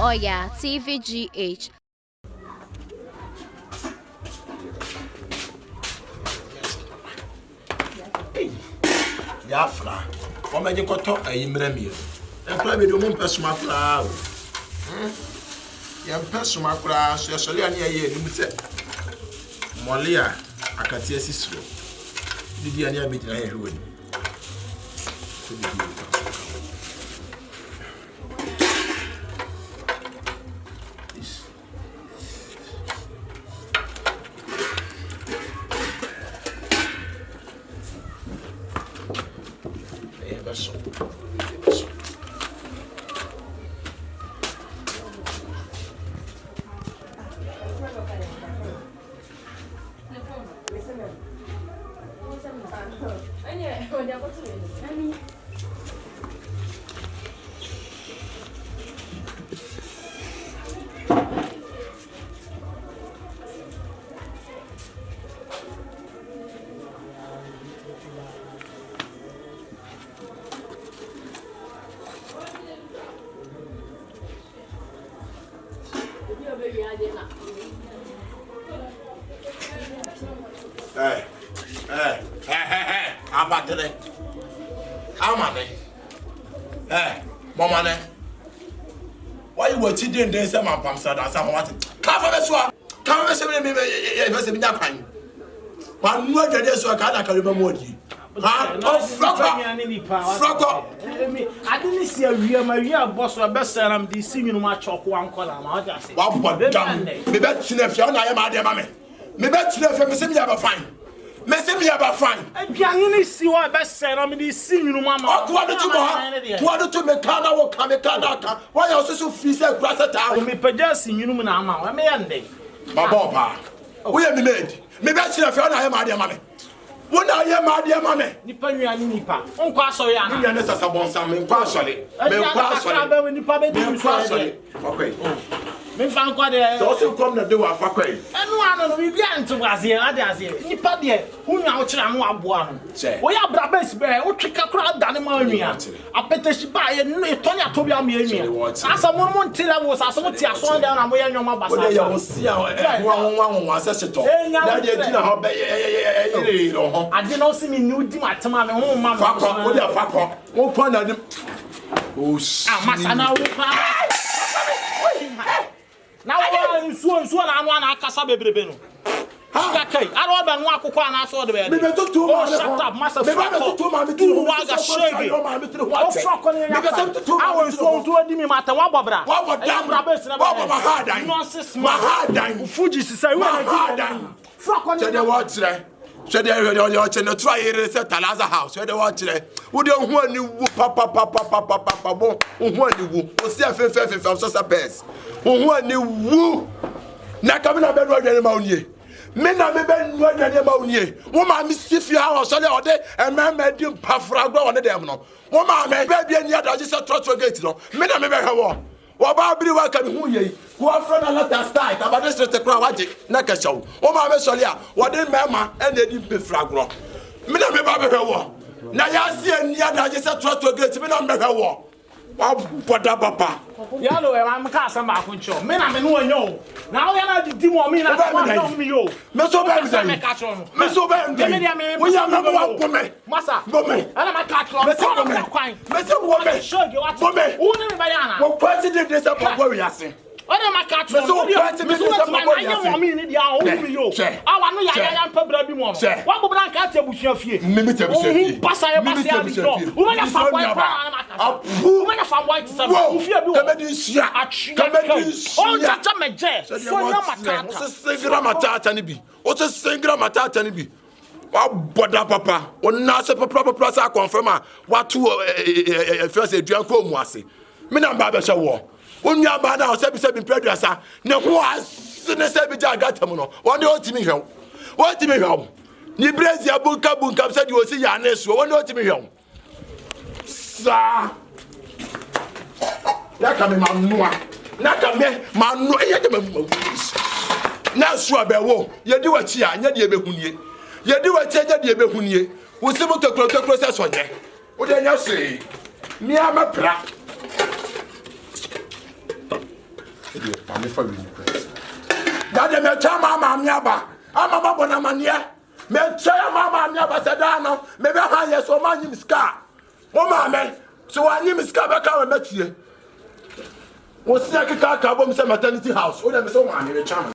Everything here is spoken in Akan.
Oyaa TVgh. Yafra, o me koto ayi mremie. E kra be do mo pesuma kra o. Ya pesuma kra so ye sole ani aye ni mu se. Molia akati asi Suro. Didi ani abegina he hwe ni. So didi o ta. Hey, abatele. Amane. Momane. Why you watching den say man pam sada say what? Ka fa be so a. Ka fa be say me be nya kwan. Man no adwade so ka na ka be mo odi. Ha, frako. I didn't see a real boss or best serum the singing my chalk one column. I just say, what damn. Me bet sinef you na ya ma de ma me. Me bet sinef me say me aba fine. Me say me aba fine. E bia ni see what best serum the singing mama. O ko do to mo ha. Ko do to me ka na wo ka me ka da ka. Why you so fi say grasa ta. Me peja singing mu na ama. Me yande. Baba pa. We am made. Me bet sinef you na ya ma de ma me. Wona ye ma de ma me nipa nnuane nipa onko asori ana nnuane ne sasa bonsam me nkwa asori me nkwa asori nipa be di nkwa asori fakwai me fa nkwa de so se kom na de wa fakwai enu ano no bi anto brazie ade azie nipa de hunwa wo kira no aboa no wo ya brabes be wo tweka kura dane ma anua apetesi ba ye no etonya to bia ma anua asa mo mo ntira wo sa so mo ti aso da na mo ye nwoma basa wo de ya wo si a wo ase seto na de di na ho be ye ro ade no si mi nu di matema me ho ma fakọ wo de fakọ wo pon na dem o masa na wo pa na wo nsuo na anu na akasa bebrebe no ha kai aro ba no akokọ na so de be me to to ma shut up masa me ba to to ma me tu wa ga shege o frako ni ya awo nsuo to di mi mata wa bobra wa ha dan ma ha dan fuji sisa we na dan frako ni de wa tire so de yo che no try here say Talaza house so de wa tire wo de hu ani wu papa bon hu ani wu o si afefe so sa pes hu ani wu na ka me na be no adwane ma onie me na me be no adwane ma onie wo ma mi sifia ho so de ode emema di mpafra gbo won dem no wo ma me be bia ni adaje se trotro gate no me na me be hwe wo ba biri wa ka hu yei ko afro na lata style ka ba district kra waje na ka shaw wo ma be sole a wo de mema e na di mpafra gro me na me ba be hwe na ya se ni adaje se trotro gate me na me hwe wa boda papa ya lo e ma ka asa ma kuncho me na me no anyo na o ya na di mo mi na so mi yo me so ba mi me so ba mi wo ya me wa bo me masa bo me ana ma ka tro me so bo me wo ni me ba ya na wo president dey say papa we ase ona ma ka tro so president dey say papa we ase mo mi ni dia o mi yo awa no ya mpabra bi mo wa bo bra nka te busua fie me te busua fie pasa ya pasa ya do wo ma ya fa boy pa na ma ka wo ma ya fa boy ti sa wo fie bi wo kamedi sia o ja meje so na makata o se sengra matata ni bi o se sengra matata ni bi wa boda papa o na se papa sa confirm a wa to first eduan ko mu ase me na ba be hwe wo onua ba na o se bi preduasa ne ho asene se bi ja gatam no woni otimi hwe ni brezia bunka se di o si ya na esuo woni otimi hwe sa ya ka me manua na ka me manu ye de me na suo be wo ye di wachi a nya de ebehunie ye di wachi nya de ebehunie wo se mo tokro se sonye wo de nya se mi ama pra Mami for you press. Daddy me chama mama aba. Ama babo na manie. Me chama mama aba sada no. Me be ha yes o ma nyim ska. O ma me. So wa nyim ska be ka we metie. Wo sia kika ka bom se maternity house. O dem se o ma me chama.